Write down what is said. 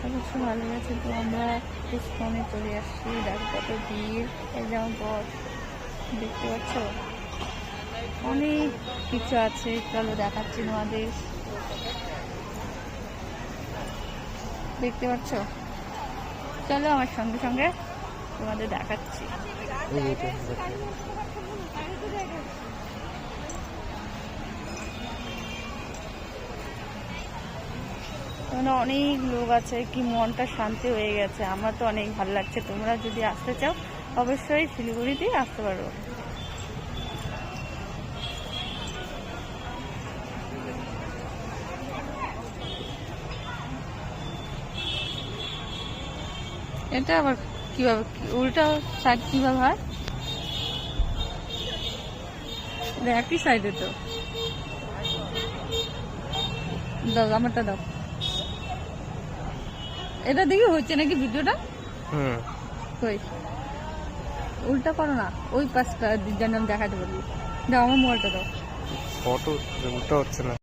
আশেপাশে ভালো আছে, তো আমরা পুষ্কনে চলে আসছি। দেখো কত ভিড়, এই যেমন পথ দেখতে পাচ্ছ, অনেক কিছু আছে। চলো দেখাচ্ছি তোমাদের, দেখতে পাচ্ছ। চলো আমার সঙ্গে সঙ্গে তোমাদের দেখাচ্ছি। মানে অনেক লোক আছে, কি মনটা শান্তি হয়ে গেছে। আমার তো অনেক ভালো লাগছে। তোমরা যদি আসতে চাও অবশ্যই শিলিগুড়িতেই আসতে পারো। এটা আবার কিভাবে, উল্টা সাইড কিভাবে হয়? একই সাইডে তো। দাও আমারটা দাও। এটা দেখি হচ্ছে নাকি ভিডিওটা? কই, উল্টা করো না, ওই পাশটা যেন আমি দেখাতে পারি। দাও আমার মোবাইলটা দাও। ফটো উল্টা হচ্ছে না।